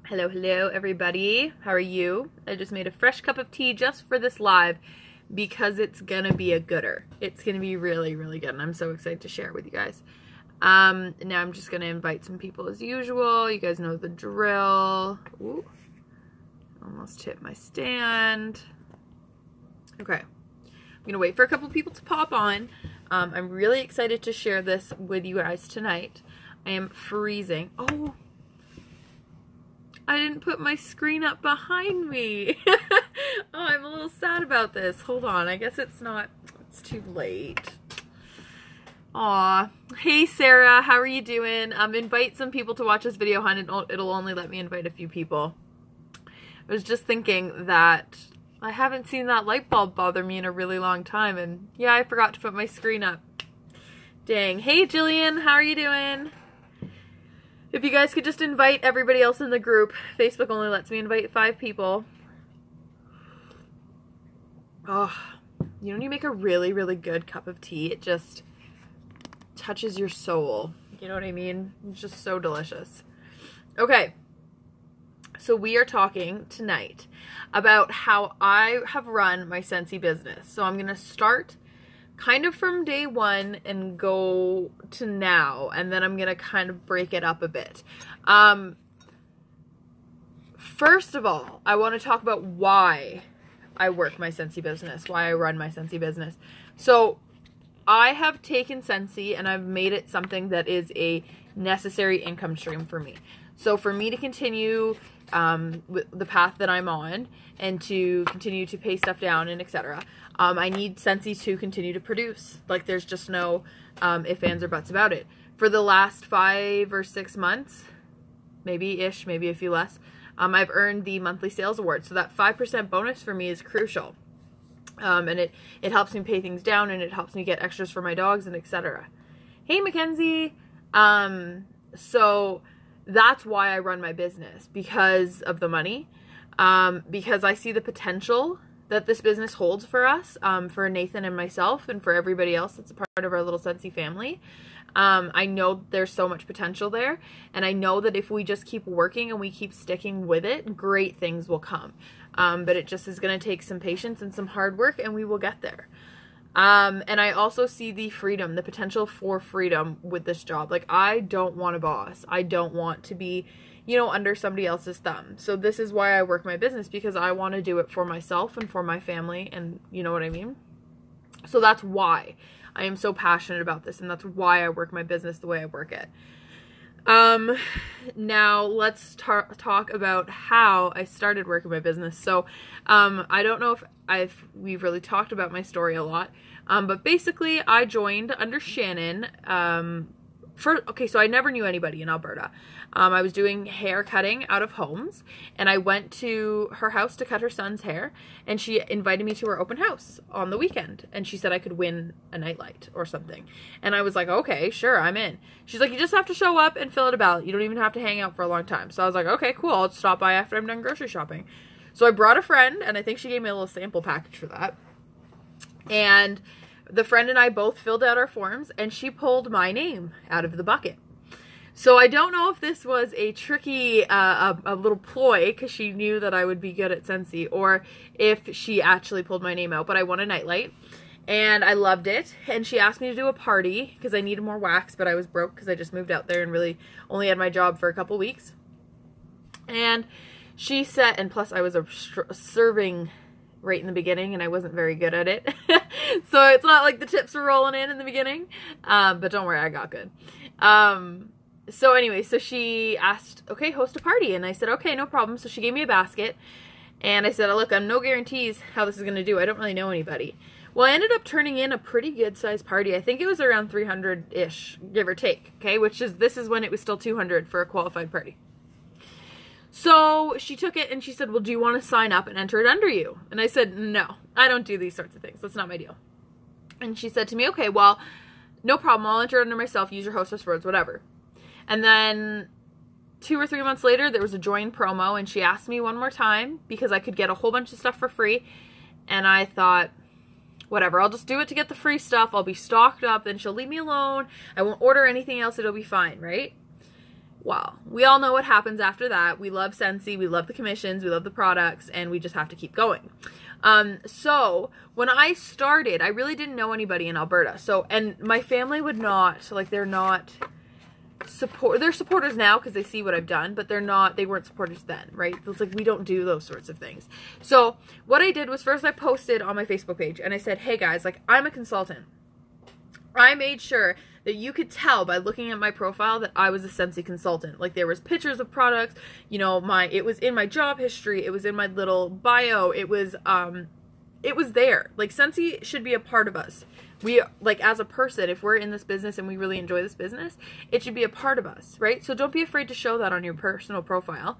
Hello, hello, everybody. How are you? I just made a fresh cup of tea just for this live because it's gonna be a gooder. It's gonna be really, really good, and I'm so excited to share it with you guys. Now I'm just gonna invite some people as usual. You guys know the drill. Ooh, almost hit my stand. Okay, I'm gonna wait for a couple people to pop on. I'm really excited to share this with you guys tonight. I am freezing. Oh, I didn't put my screen up behind me. Oh, I'm a little sad about this. Hold on, I guess it's too late. Aw. Hey Sarah, how are you doing? Invite some people to watch this video, hon. It'll only let me invite a few people. I was just thinking that I haven't seen that light bulb bother me in a really long time, and yeah, I forgot to put my screen up. Dang. Hey Jillian, how are you doing? If you guys could just invite everybody else in the group. Facebook only lets me invite 5 people. Oh, you know when you make a really, really good cup of tea, it just touches your soul. You know what I mean? It's just so delicious. Okay, so we are talking tonight about how I have run my Scentsy business. So I'm going to start kind of from day one and go to now, and then I'm gonna kind of break it up a bit. First of all, I want to talk about why I work my Scentsy business, why I run my Scentsy business. So I have taken Scentsy and I've made it something that is a necessary income stream for me. So for me to continue with the path that I'm on and to continue to pay stuff down and etc., I need Scentsy to continue to produce. Like, there's just no ifs, ands, or buts about it. For the last 5 or 6 months, maybe-ish, maybe a few less, I've earned the monthly sales award. So that 5% bonus for me is crucial. And it helps me pay things down, and it helps me get extras for my dogs and etc. Hey, Mackenzie. So that's why I run my business, because of the money, because I see the potential that this business holds for us, for Nathan and myself, and for everybody else that's a part of our little Scentsy family. I know there's so much potential there, and I know that if we just keep working and we keep sticking with it, great things will come. But it just is going to take some patience and some hard work, and we will get there. And I also see the freedom, the potential for freedom with this job. Like, I don't want a boss. I don't want to be, you know, under somebody else's thumb. So this is why I work my business, because I want to do it for myself and for my family, and you know what I mean? So that's why I am so passionate about this, and that's why I work my business the way I work it. Now let's talk about how I started working my business. So, I don't know if we've really talked about my story a lot. But basically I joined under Shannon, so I never knew anybody in Alberta. I was doing hair cutting out of homes, and I went to her house to cut her son's hair, and she invited me to her open house on the weekend, and she said I could win a nightlight or something. And I was like, okay, sure, I'm in. She's like, you just have to show up and fill out a ballot. You don't even have to hang out for a long time. So I was like, okay, cool, I'll stop by after I'm done grocery shopping. So I brought a friend, and I think she gave me a little sample package for that. And the friend and I both filled out our forms, and she pulled my name out of the bucket. So I don't know if this was a tricky, a little ploy, because she knew that I would be good at Scentsy, or if she actually pulled my name out, but I won a nightlight, and I loved it. And she asked me to do a party, because I needed more wax, but I was broke, because I just moved out there and really only had my job for a couple weeks. And she said, and plus I was serving right in the beginning, and I wasn't very good at it. So it's not like the tips were rolling in the beginning, but don't worry, I got good. So anyway, so she asked, okay, host a party, and I said, okay, no problem. So she gave me a basket, and I said, look, I'm no guarantees how this is going to do. I don't really know anybody. Well, I ended up turning in a pretty good sized party. I think it was around 300-ish, give or take, okay, this is when it was still 200 for a qualified party. So she took it and she said, well, do you want to sign up and enter it under you? And I said, no, I don't do these sorts of things. That's not my deal. And she said to me, okay, well, no problem. I'll enter it under myself. Use your hostess words, whatever. And then 2 or 3 months later, there was a join promo, and she asked me one more time because I could get a whole bunch of stuff for free. And I thought, whatever, I'll just do it to get the free stuff. I'll be stocked up, then she'll leave me alone. I won't order anything else. It'll be fine, right? Well, we all know what happens after that. We love Scentsy, we love the commissions, we love the products, and we just have to keep going. So when I started, I really didn't know anybody in Alberta. So, and my family would not, like, they're not they're supporters now because they see what I've done, but they weren't supporters then, right? It's like, we don't do those sorts of things. So what I did was, first I posted on my Facebook page and I said, hey guys, like, I'm a consultant. I made sure that you could tell by looking at my profile that I was a Scentsy consultant. Like, there was pictures of products, you know, it was in my job history, it was in my little bio, it was there. Like, Scentsy should be a part of us. We, like, as a person, if we're in this business and we really enjoy this business, it should be a part of us, right? So don't be afraid to show that on your personal profile.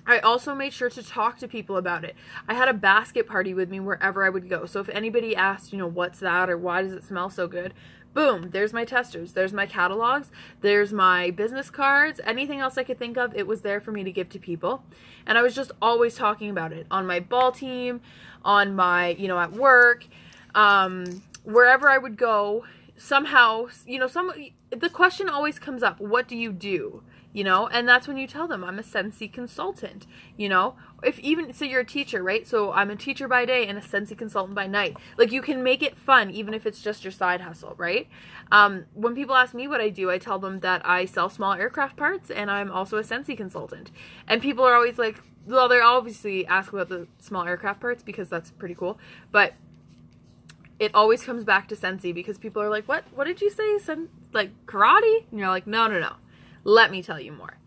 I also made sure to talk to people about it. I had a basket party with me wherever I would go. So if anybody asked, you know, what's that or why does it smell so good? Boom, there's my testers, there's my catalogs, there's my business cards, anything else I could think of, it was there for me to give to people. And I was just always talking about it on my ball team, on my, you know, at work, wherever I would go. Somehow, you know, the question always comes up, what do you do? You know, and that's when you tell them I'm a Scentsy consultant, you know, so you're a teacher, right? So I'm a teacher by day and a Scentsy consultant by night. Like, you can make it fun, even if it's just your side hustle, right? When people ask me what I do, I tell them that I sell small aircraft parts and I'm also a Scentsy consultant. And people are always like, well, they obviously ask about the small aircraft parts because that's pretty cool, but it always comes back to Scentsy because people are like, what did you say? Like karate? And you're like, no. Let me tell you more.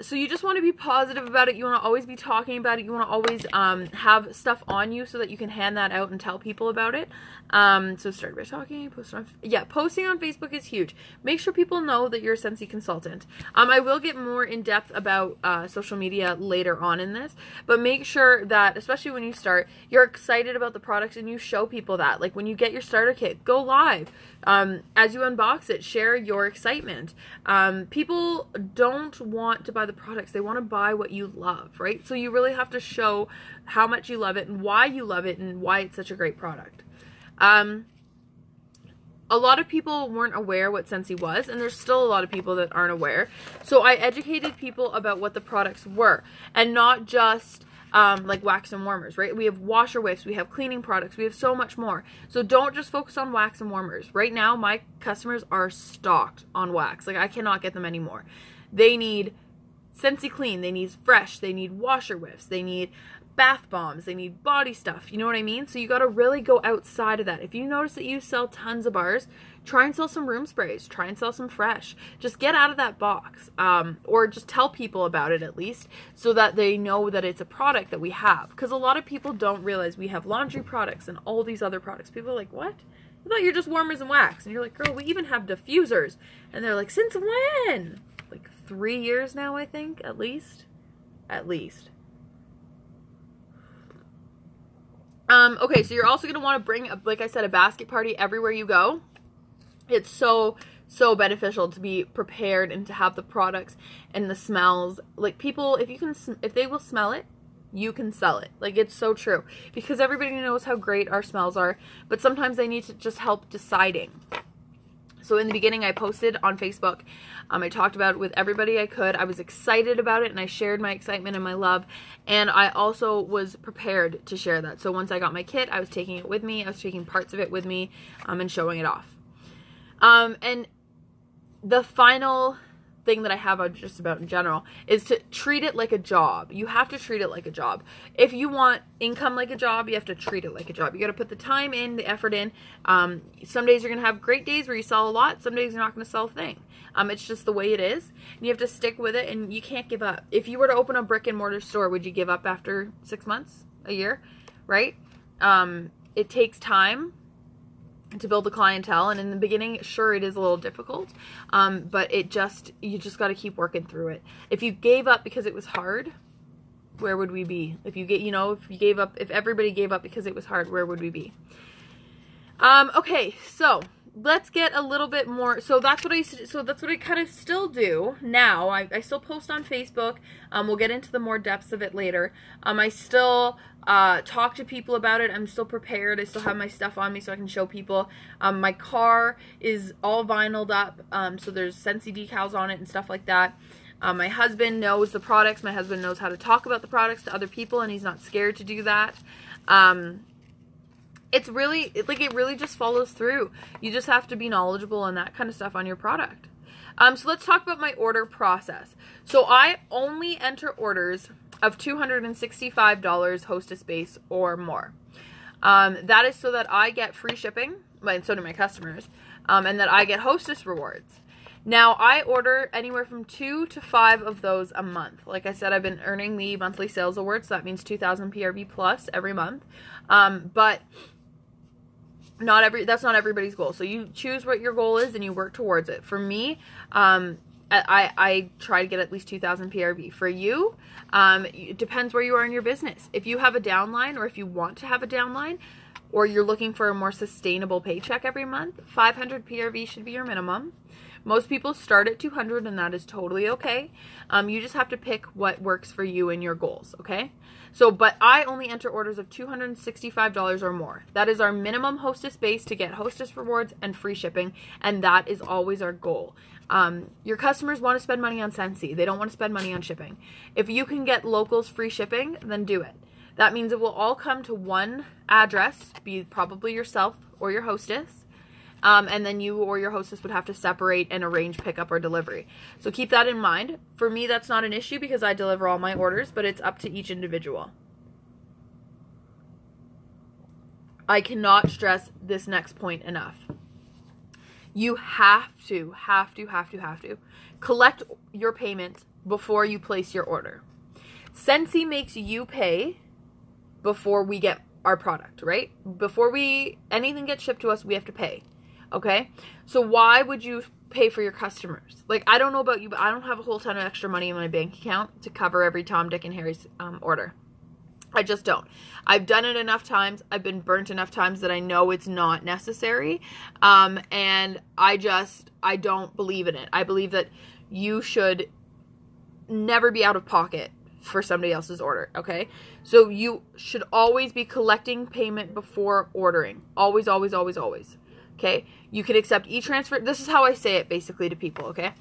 So you just want to be positive about it. You want to always be talking about it. You want to always have stuff on you so that you can hand that out and tell people about it. So start by talking, posting on Facebook is huge. Make sure people know that you're a Scentsy consultant. I will get more in depth about social media later on in this, but make sure that, especially when you start, you're excited about the products and you show people that. Like, when you get your starter kit, go live. As you unbox it, share your excitement. People don't want to buy the products. They want to buy what you love, right? So you really have to show how much you love it and why you love it and why it's such a great product. A lot of people weren't aware what Scentsy was, and there's still a lot of people that aren't aware. So I educated people about what the products were, and not just like wax and warmers, right? We have washer whiffs, we have cleaning products, we have so much more. So don't just focus on wax and warmers. Right now, my customers are stocked on wax. Like, I cannot get them anymore. They need Scentsy Clean, they need Fresh, they need washer whiffs, they need bath bombs, they need body stuff, you know what I mean? So you got to really go outside of that. If you notice that you sell tons of bars, try and sell some room sprays, try and sell some Fresh. Just get out of that box, or just tell people about it at least, so that they know that it's a product that we have. Because a lot of people don't realize we have laundry products and all these other products. People are like, what? I thought you're just warmers and wax. And you're like, girl, we even have diffusers. And they're like, since when? Like 3 years now, I think, at least. Okay, so you're also going to want to bring, like I said, a basket party everywhere you go. It's so beneficial to be prepared and to have the products and the smells. Like, people, if they will smell it, you can sell it. Like, it's so true. Because everybody knows how great our smells are, but sometimes they need to just help deciding. So in the beginning, I posted on Facebook. I talked about it with everybody I could. I was excited about it, and I shared my excitement and my love. And I also was prepared to share that. So once I got my kit, I was taking it with me. I was taking parts of it with me, and showing it off. And the final thing that I have on just about in general is to treat it like a job. You have to treat it like a job. If you want income like a job, you have to treat it like a job. You got to put the time in, the effort in. Some days you're going to have great days where you sell a lot. Some days you're not going to sell a thing. It's just the way it is. And you have to stick with it, and you can't give up. If you were to open a brick and mortar store, would you give up after 6 months, a year, right? It takes time to build the clientele, and in the beginning, sure, it is a little difficult, but you just got to keep working through it. If you gave up because it was hard, where would we be? If everybody gave up because it was hard, where would we be? Okay, so let's get a little bit more. So that's what I kind of still do now. I still post on Facebook. We'll get into the more depths of it later. I still talk to people about it. I'm still prepared. I still have my stuff on me so I can show people. My car is all vinyled up, so there's Scentsy decals on it and stuff like that. My husband knows the products. My husband knows how to talk about the products to other people, and he's not scared to do that. It's really, it really just follows through. You just have to be knowledgeable and that kind of stuff on your product. So let's talk about my order process. So I only enter orders of $265 hostess base or more. That is so that I get free shipping, and so do my customers, and that I get hostess rewards. Now, I order anywhere from 2 to 5 of those a month. Like I said, I've been earning the monthly sales award, so that means 2,000 PRV plus every month. But that's not everybody's goal. So you choose what your goal is and you work towards it. For me, I try to get at least 2,000 PRV. For you, it depends where you are in your business. If you have a downline, or if you want to have a downline, or you're looking for a more sustainable paycheck every month, 500 PRV should be your minimum. Most people start at 200, and that is totally okay. You just have to pick what works for you and your goals, okay? So, but I only enter orders of $265 or more. That is our minimum hostess base to get hostess rewards and free shipping, and that is always our goal. Your customers want to spend money on Scentsy. They don't want to spend money on shipping. If you can get locals free shipping, then do it. That means it will all come to one address, be probably yourself or your hostess. And then you or your hostess would have to separate and arrange pickup or delivery. So keep that in mind. For me, that's not an issue because I deliver all my orders, but it's up to each individual. I cannot stress this next point enough. You have to collect your payment before you place your order. Scentsy makes you pay before we get our product, right? Before anything gets shipped to us, we have to pay. Okay, so why would you pay for your customers? Like, I don't know about you, but I don't have a whole ton of extra money in my bank account to cover every Tom, Dick, and Harry's order. I just don't. I've done it enough times. I've been burnt enough times that I know it's not necessary. And I don't believe in it. I believe that you should never be out of pocket for somebody else's order, okay? So you should always be collecting payment before ordering. Always, always, always, always. Okay, you can accept e-transfer. This is how I say it basically to people, okay?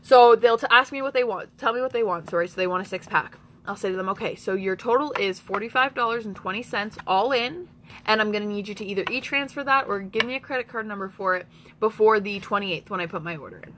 So they'll ask me what they want. Tell me what they want, sorry. So they want a 6-pack. I'll say to them, okay, so your total is $45.20 all in, and I'm going to need you to either e-transfer that or give me a credit card number for it before the 28th when I put my order in.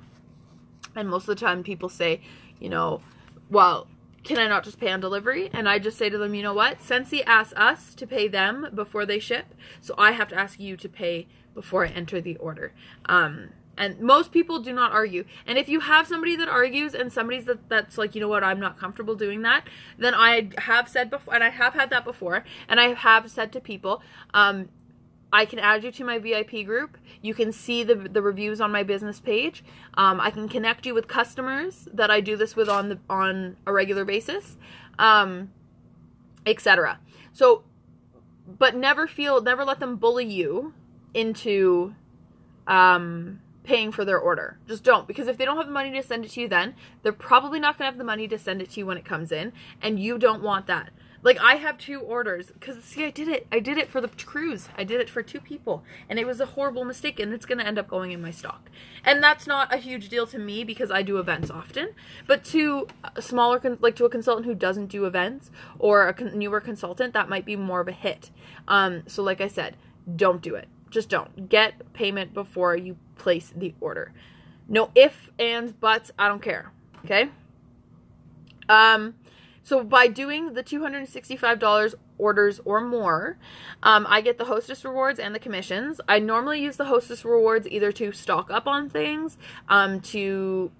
And most of the time people say, you know, well, can I not just pay on delivery? And I just say to them, you know what? Scentsy asks us to pay them before they ship, so I have to ask you to pay before I enter the order. And most people do not argue. And if you have somebody that argues and somebody's that's like, you know what, I'm not comfortable doing that, then I have said before, and I have had that before, and I have said to people, I can add you to my VIP group. You can see the reviews on my business page. I can connect you with customers that I do this with on a regular basis, etc. So, but never let them bully you into paying for their order. Just don't, because if they don't have the money to send it to you then, they're probably not going to have the money to send it to you when it comes in, and you don't want that. Like, I have 2 orders, because, see, I did it for the cruise. I did it for 2 people, and it was a horrible mistake, and it's going to end up going in my stock. And that's not a huge deal to me, because I do events often, but to a smaller, like to a consultant who doesn't do events, or a newer consultant, that might be more of a hit. So like I said, don't do it. Just don't. Get payment before you place the order. No ifs, ands, buts, I don't care. Okay? So by doing the $265 orders or more, I get the hostess rewards and the commissions. I normally use the hostess rewards either to stock up on things, to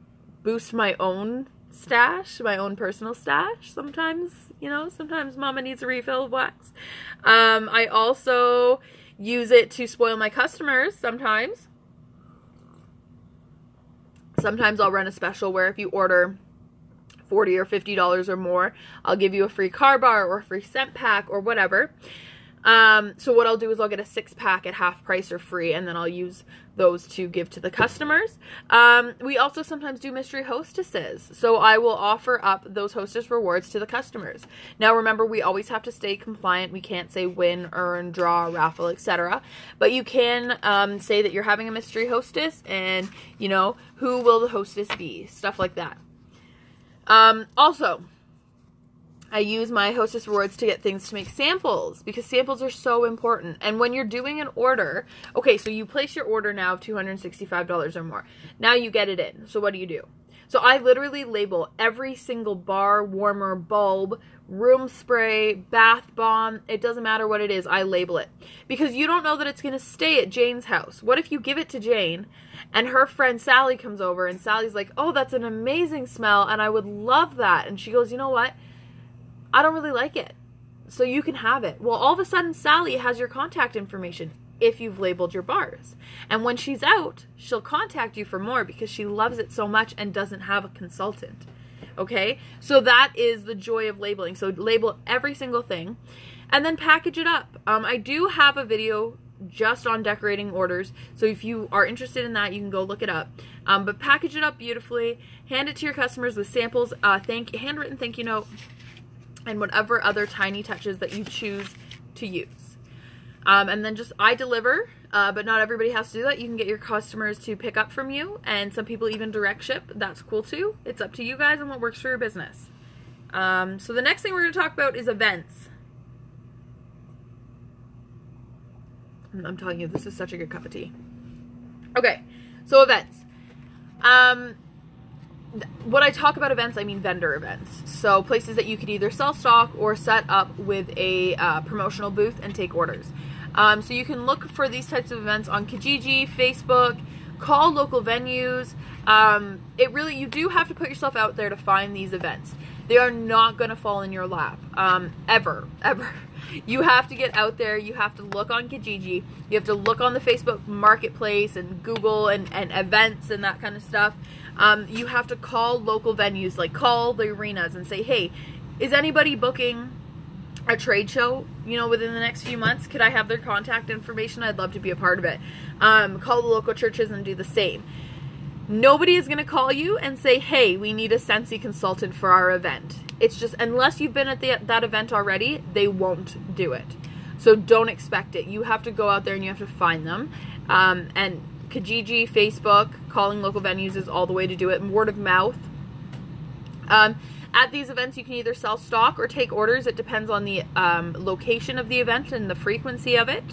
boost my own stash, my own personal stash. Sometimes, you know, sometimes mama needs a refill of wax. I also use it to spoil my customers sometimes. Sometimes I'll run a special where if you order $40 or $50 or more, I'll give you a free car bar or a free scent pack or whatever. So what I'll do is I'll get a 6-pack at half price or free, and then I'll use those to give to the customers. We also sometimes do mystery hostesses, so I will offer up those hostess rewards to the customers. Now remember, we always have to stay compliant. We can't say win, earn, draw, raffle, etc. But you can say that you're having a mystery hostess, and you know, who will the hostess be? Stuff like that. Also, I use my hostess rewards to get things to make samples, because samples are so important. And when you're doing an order, okay, so you place your order now of $265 or more. Now you get it in. So what do? So I literally label every single bar, warmer, bulb, room spray, bath bomb. It doesn't matter what it is. I label it, because you don't know that it's going to stay at Jane's house. What if you give it to Jane and her friend Sally comes over, and Sally's like, oh, that's an amazing smell and I would love that. And she goes, you know what? I don't really like it, so you can have it. Well, all of a sudden, Sally has your contact information if you've labeled your bars. And when she's out, she'll contact you for more because she loves it so much and doesn't have a consultant. Okay? So that is the joy of labeling. So label every single thing and then package it up. I do have a video just on decorating orders, so if you are interested in that, you can go look it up. But package it up beautifully, hand it to your customers with samples, handwritten thank you note, and whatever other tiny touches that you choose to use. And then just, I deliver, but not everybody has to do that. You can get your customers to pick up from you, and some people even direct ship. That's cool too. It's up to you guys and what works for your business. So the next thing we're going to talk about is events. I'm telling you, this is such a good cup of tea. Okay, so events. When I talk about events, I mean vendor events. So places that you could either sell stock or set up with a promotional booth and take orders. So you can look for these types of events on Kijiji, Facebook, call local venues. You do have to put yourself out there to find these events. They are not going to fall in your lap, ever. You have to get out there. You have to look on Kijiji. You have to look on the Facebook Marketplace and Google and events and that kind of stuff. You have to call local venues, like call the arenas and say, hey, is anybody booking a trade show, you know, within the next few months? Could I have their contact information? I'd love to be a part of it. Call the local churches and do the same. Nobody is going to call you and say, hey, we need a Scentsy consultant for our event. It's just, unless you've been at that event already, they won't do it. So don't expect it. You have to go out there and you have to find them. And Kijiji, Facebook, calling local venues is all the way to do it. Word of mouth. At these events, you can either sell stock or take orders. It depends on the location of the event and the frequency of it.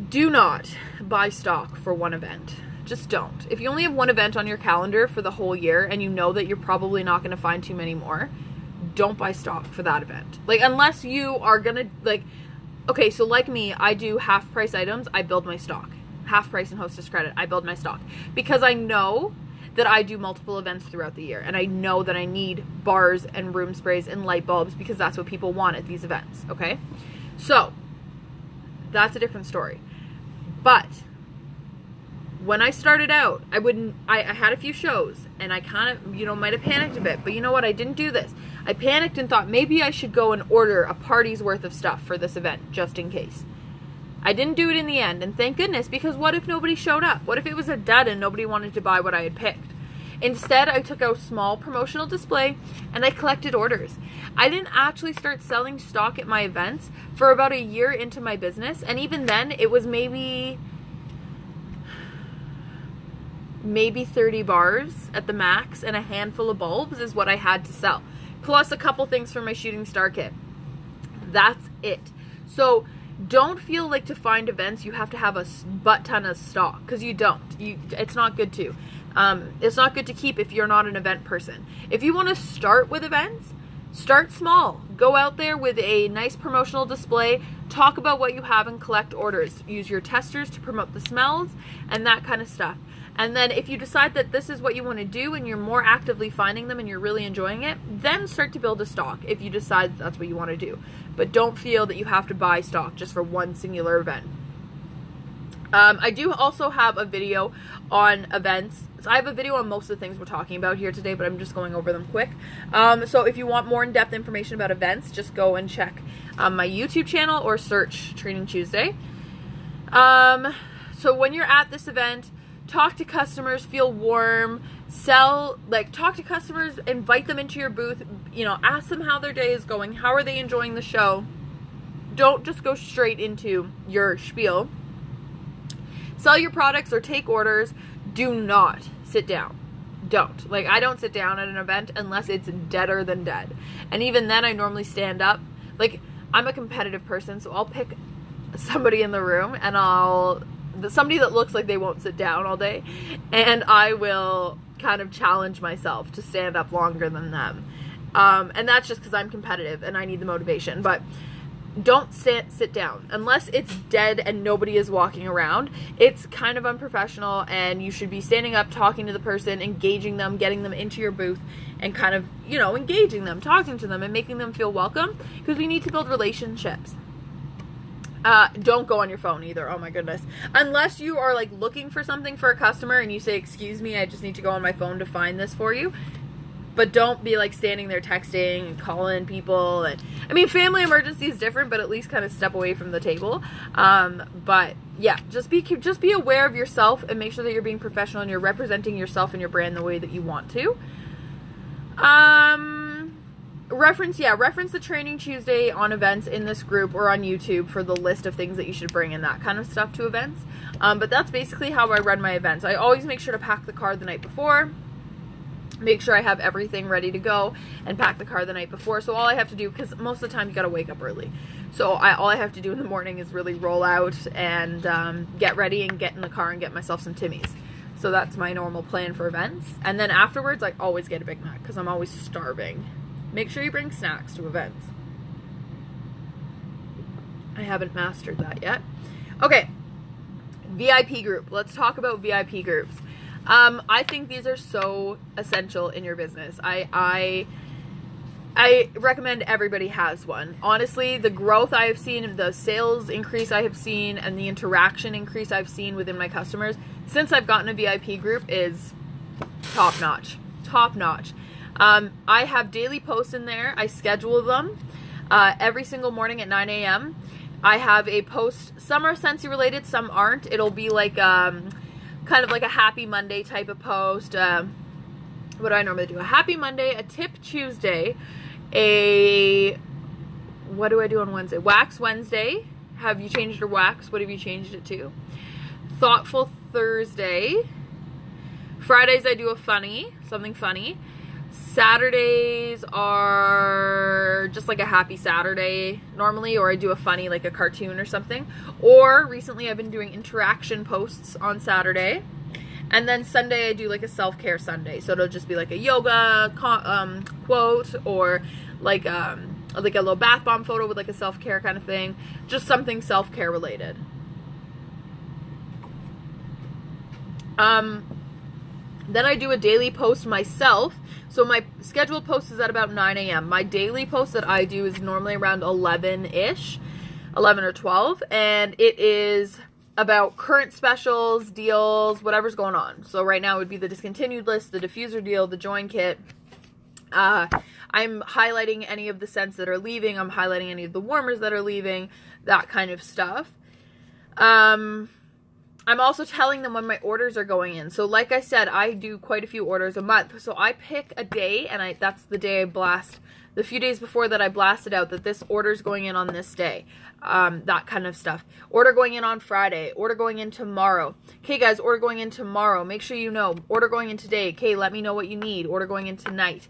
Do not buy stock for one event. Just don't. If you only have one event on your calendar for the whole year and you know that you're probably not going to find too many more, don't buy stock for that event. Like, unless you are going to, like, okay, so like me, I do half price items. I build my stock. Half price and hostess credit. I build my stock because I know that I do multiple events throughout the year, and I know that I need bars and room sprays and light bulbs because that's what people want at these events. Okay, so that's a different story. But when I started out, I had a few shows and I kind of, you know, might have panicked a bit, but you know what? I didn't do this. I panicked and thought maybe I should go and order a party's worth of stuff for this event just in case. I didn't do it in the end, and thank goodness, because what if nobody showed up? What if it was a dud and nobody wanted to buy what I had picked? Instead, I took a small promotional display and I collected orders. I didn't actually start selling stock at my events for about a year into my business, and even then it was maybe 30 bars at the max, and a handful of bulbs is what I had to sell, plus a couple things for my shooting star kit. That's it. So don't feel like to find events you have to have a butt ton of stock, because you don't. It's not good to. It's not good to keep if you're not an event person. If you want to start with events, start small. Go out there with a nice promotional display, talk about what you have and collect orders. Use your testers to promote the smells and that kind of stuff. And then if you decide that this is what you want to do and you're more actively finding them and you're really enjoying it, then start to build a stock if you decide that's what you want to do. But don't feel that you have to buy stock just for one singular event. I do also have a video on events. So I have a video on most of the things we're talking about here today, but I'm just going over them quick. So if you want more in-depth information about events, just go and check my YouTube channel or search Training Tuesday. So when you're at this event, talk to customers, feel warm, talk to customers, invite them into your booth, you know, ask them how their day is going, how are they enjoying the show. Don't just go straight into your spiel. Sell your products or take orders. Do not sit down. Don't. Like, I don't sit down at an event unless it's deader than dead. And even then, I normally stand up. Like, I'm a competitive person, so I'll pick somebody in the room and somebody that looks like they won't sit down all day, and I will kind of challenge myself to stand up longer than them. And that's just because I'm competitive and I need the motivation. But don't sit down unless it's dead and nobody is walking around. It's kind of unprofessional, and you should be standing up, talking to the person, engaging them, getting them into your booth, and kind of, you know, engaging them, talking to them, and making them feel welcome, because we need to build relationships. Don't go on your phone either. Oh my goodness. Unless you are like looking for something for a customer and you say, excuse me, I just need to go on my phone to find this for you. But don't be like standing there texting and calling people. And I mean, family emergency is different, but at least kind of step away from the table. But yeah, just be aware of yourself and make sure that you're being professional and you're representing yourself and your brand the way that you want to. Reference the Training Tuesday on events in this group or on YouTube for the list of things that you should bring and that kind of stuff to events. But that's basically how I run my events. I always make sure to pack the car the night before. Make sure I have everything ready to go and pack the car the night before. So all I have to do, because most of the time you got to wake up early. So all I have to do in the morning is really roll out and get ready and get in the car and get myself some Timmies. So that's my normal plan for events. And then afterwards, I always get a Big Mac because I'm always starving. Make sure you bring snacks to events. I haven't mastered that yet. Okay, VIP group. Let's talk about VIP groups. I think these are so essential in your business. I recommend everybody has one. Honestly, the growth I have seen, the sales increase I have seen, and the interaction increase I've seen within my customers since I've gotten a VIP group is top notch. Top notch. I have daily posts in there. I schedule them every single morning at 9 a.m. I have a post. Some are Scentsy related, some aren't. It'll be like kind of like a Happy Monday type of post. What do I normally do? A Happy Monday, a Tip Tuesday, what do I do on Wednesday? Wax Wednesday. Have you changed your wax? What have you changed it to? Thoughtful Thursday. Fridays I do a funny, something funny. Saturdays are just like a happy Saturday normally, or I do a funny, like a cartoon or something. Or recently I've been doing interaction posts on Saturday. And then Sunday I do like a self-care Sunday. So it'll just be like a yoga quote, or like a little bath bomb photo with like a self-care kind of thing. Just something self-care related. Then I do a daily post myself. So my scheduled post is at about 9 a.m. My daily post that I do is normally around 11-ish, 11 or 12. And it is about current specials, deals, whatever's going on. So right now it would be the discontinued list, the diffuser deal, the join kit. I'm highlighting any of the scents that are leaving. I'm highlighting any of the warmers that are leaving, that kind of stuff. I'm also telling them when my orders are going in. So like I said, I do quite a few orders a month. So I pick a day, and that's the day I blast. The few days before that, I blasted out that this order's going in on this day. That kind of stuff. Order going in on Friday. Order going in tomorrow. Okay, guys, order going in tomorrow. Make sure you know. Order going in today. Okay, let me know what you need. Order going in tonight.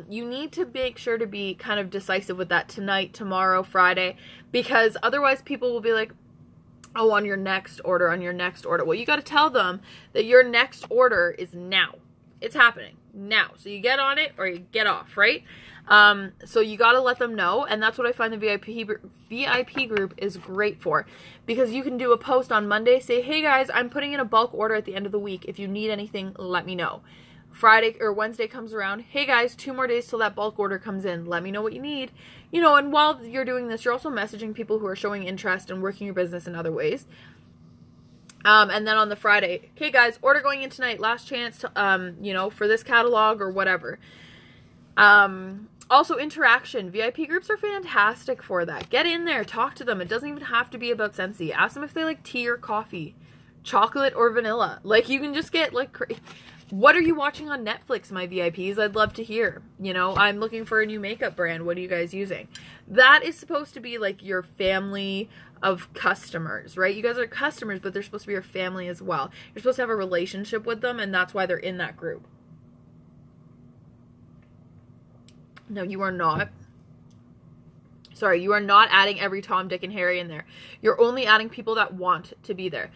You need to make sure to be kind of decisive with that tonight, tomorrow, Friday, because otherwise people will be like, oh, on your next order, on your next order. Well, you got to tell them that your next order is now. It's happening now. So you get on it or you get off, right? So you got to let them know. And that's what I find the VIP group is great for, because you can do a post on Monday, say, hey guys, I'm putting in a bulk order at the end of the week. If you need anything, let me know. Friday or Wednesday comes around, hey guys, 2 more days till that bulk order comes in. Let me know what you need. You know, and while you're doing this, you're also messaging people who are showing interest and working your business in other ways. And then on the Friday, okay guys, order going in tonight, last chance to, you know, for this catalog or whatever. Also interaction. VIP groups are fantastic for that. Get in there, talk to them. It doesn't even have to be about Scentsy. Ask them if they like tea or coffee, chocolate or vanilla. Like, you can just get like, what are you watching on Netflix, my VIPs? I'd love to hear. You know, I'm looking for a new makeup brand. What are you guys using? That is supposed to be like your family of customers, right? You guys are customers, but they're supposed to be your family as well. You're supposed to have a relationship with them, and that's why they're in that group. No, you are not. Sorry, you are not adding every Tom, Dick, and Harry in there. You're only adding people that want to be there.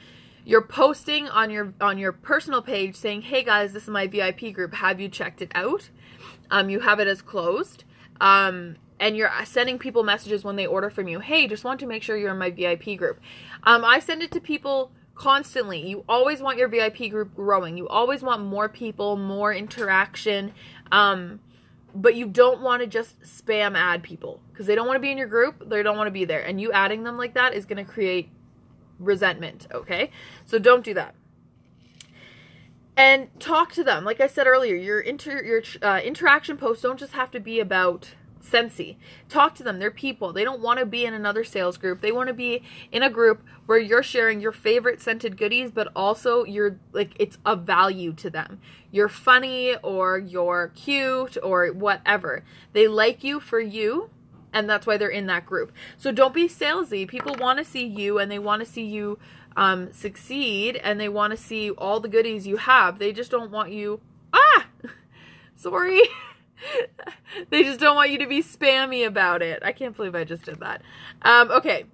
You're posting on your personal page saying, hey guys, this is my VIP group. Have you checked it out? You have it as closed. And you're sending people messages when they order from you. Hey, just want to make sure you're in my VIP group. I send it to people constantly. You always want your VIP group growing. You always want more people, more interaction. But you don't want to just spam add people because they don't want to be in your group. They don't want to be there. And you adding them like that is going to create resentment, okay? So don't do that. And talk to them. Like I said earlier, your interaction posts don't just have to be about Scentsy. Talk to them. They're people. They don't want to be in another sales group. They want to be in a group where you're sharing your favorite scented goodies, but also you're like, it's of value to them. You're funny or you're cute or whatever. They like you for you, and that's why they're in that group. So don't be salesy. People want to see you, and they want to see you succeed, and they want to see all the goodies you have. They just don't want you, sorry. They just don't want you to be spammy about it. I can't believe I just did that. Okay.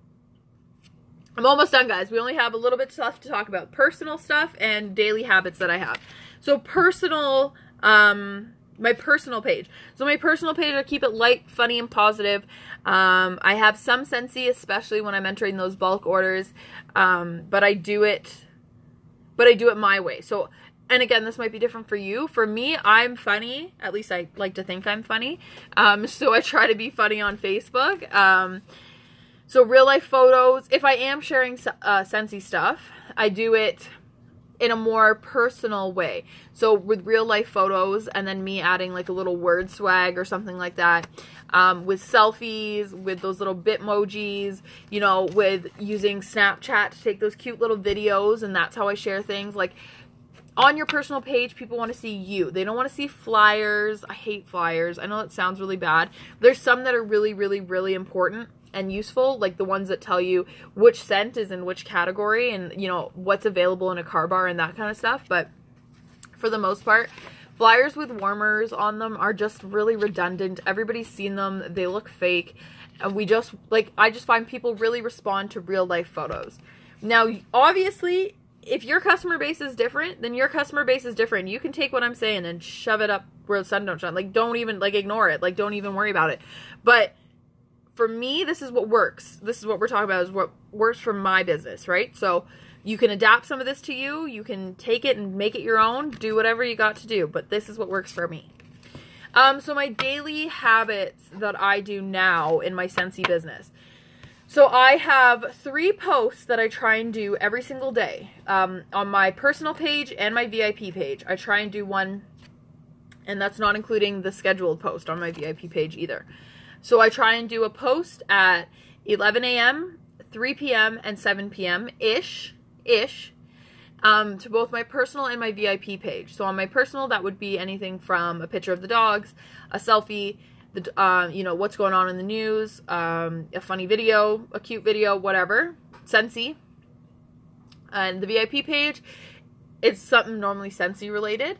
I'm almost done, guys. We only have a little bit stuff to talk about. Personal stuff and daily habits that I have. So personal, my personal page. So my personal page, I keep it light, funny, and positive. I have some Scentsy, especially when I'm entering those bulk orders. But I do it my way. So, and again, this might be different for you. For me, I'm funny. At least I like to think I'm funny. So I try to be funny on Facebook. So real life photos. If I am sharing Scentsy stuff, I do it in a more personal way. So with real life photos, and then me adding like a little word swag or something like that. With selfies, with those little Bitmojis, you know, with using Snapchat to take those cute little videos, and that's how I share things. Like, on your personal page, people want to see you. They don't want to see flyers. I hate flyers. I know that sounds really bad. There's some that are really, really, really important and useful, like the ones that tell you which scent is in which category and, you know, what's available in a car bar and that kind of stuff. But for the most part, flyers with warmers on them are just really redundant. Everybody's seen them. They look fake. And we just, like, I just find people really respond to real life photos. Now, obviously, if your customer base is different, then your customer base is different. You can take what I'm saying and shove it up where the sun don't shine. Like, don't even, like, ignore it. Like, don't even worry about it. But for me, this is what works. This is what we're talking about, is what works for my business, right? So you can adapt some of this to you. You can take it and make it your own. Do whatever you got to do. But this is what works for me. So my daily habits that I do now in my Scentsy business. So I have 3 posts that I try and do every single day. On my personal page and my VIP page. I try and do one, and that's not including the scheduled post on my VIP page either. So I try and do a post at 11 a.m., 3 p.m., and 7 p.m.-ish, to both my personal and my VIP page. So on my personal, that would be anything from a picture of the dogs, a selfie, you know, what's going on in the news, a funny video, a cute video, whatever, Scentsy. And the VIP page, it's something normally Scentsy related,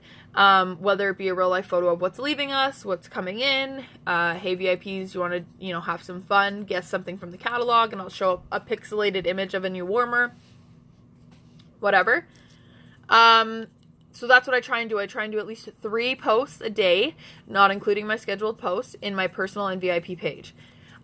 whether it be a real life photo of what's leaving us, what's coming in. Hey VIPs, you want to, you know, have some fun, guess something from the catalog, and I'll show a pixelated image of a new warmer, whatever. So that's what I try and do. I try and do at least 3 posts a day, not including my scheduled posts, in my personal and VIP page.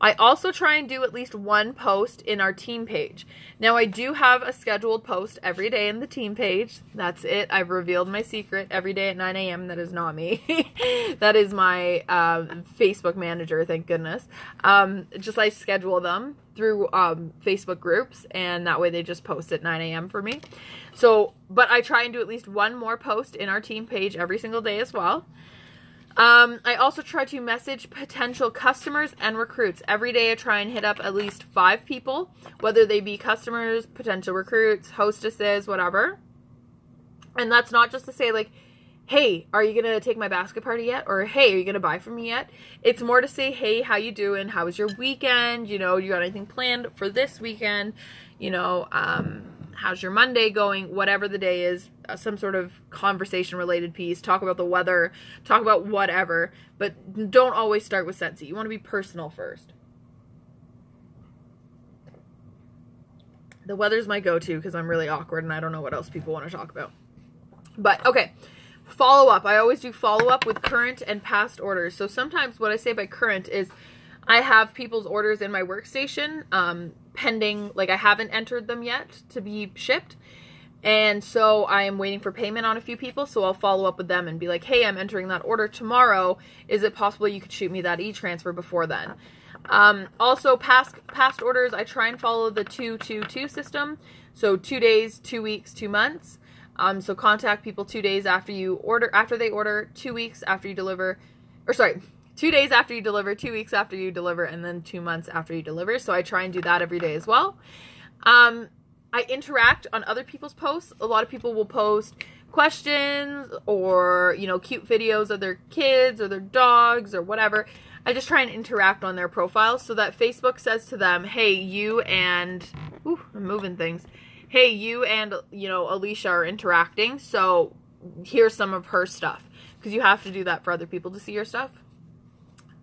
I also try and do at least one post in our team page. Now, I do have a scheduled post every day in the team page. That's it. I've revealed my secret every day at 9 a.m. That is not me. That is my Facebook manager, thank goodness. Just I schedule them through Facebook groups, and that way they just post at 9 a.m. for me. So, but I try and do at least one more post in our team page every single day as well. I also try to message potential customers and recruits. Every day I try and hit up at least 5 people, whether they be customers, potential recruits, hostesses, whatever. And that's not just to say like, hey, are you going to take my basket party yet? Or, hey, are you going to buy from me yet? It's more to say, hey, how you doing? How was your weekend? You know, you got anything planned for this weekend? You know, how's your Monday going? Whatever the day is, some sort of conversation related piece. Talk about the weather, talk about whatever, but don't always start with Scentsy. You want to be personal first. The weather's my go-to because I'm really awkward and I don't know what else people want to talk about. But, okay. Follow up. I always do follow up with current and past orders. So sometimes what I say by current is I have people's orders in my workstation pending, like I haven't entered them yet to be shipped. And so I am waiting for payment on a few people. So I'll follow up with them and be like, hey, I'm entering that order tomorrow. Is it possible you could shoot me that e-transfer before then? Also past orders, I try and follow the 2-2-2 system. So 2 days, 2 weeks, 2 months. So contact people 2 days after you order, after they order, 2 weeks after you deliver, or sorry, 2 days after you deliver, 2 weeks after you deliver, and then 2 months after you deliver. So I try and do that every day as well. I interact on other people's posts. A lot of people will post questions or, you know, cute videos of their kids or their dogs or whatever. I just try and interact on their profiles so that Facebook says to them, hey, you and, ooh, I'm moving things. Hey, you and, you know, Alicia are interacting, so here's some of her stuff. Because you have to do that for other people to see your stuff.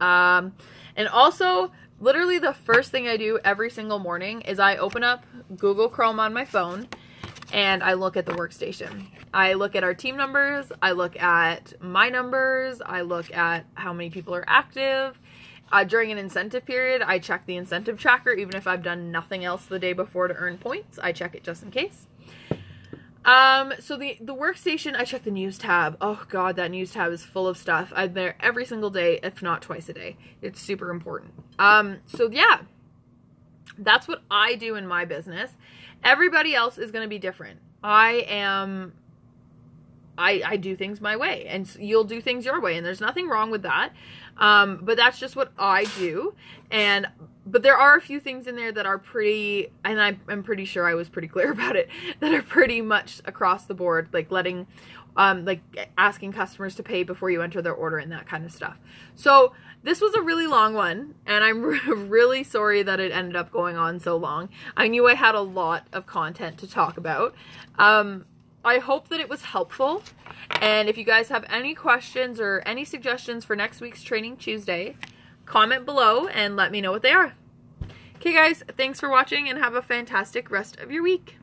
And also, literally the first thing I do every single morning is I open up Google Chrome on my phone and I look at the workstation. I look at our team numbers, I look at my numbers, I look at how many people are active. During an incentive period, I check the incentive tracker, even if I've done nothing else the day before to earn points. I check it just in case. So the workstation, I check the news tab. Oh God, that news tab is full of stuff. I'm there every single day, if not twice a day. It's super important. So yeah, that's what I do in my business. Everybody else is going to be different. I do things my way, and you'll do things your way, and there's nothing wrong with that. But that's just what I do. But there are a few things in there that are pretty, and I'm pretty sure I was pretty clear about it, that are pretty much across the board, like letting, like asking customers to pay before you enter their order and that kind of stuff. So this was a really long one, and I'm really sorry that it ended up going on so long. I knew I had a lot of content to talk about. I hope that it was helpful, and if you guys have any questions or any suggestions for next week's Training Tuesday, comment below and let me know what they are. Okay guys, thanks for watching and have a fantastic rest of your week.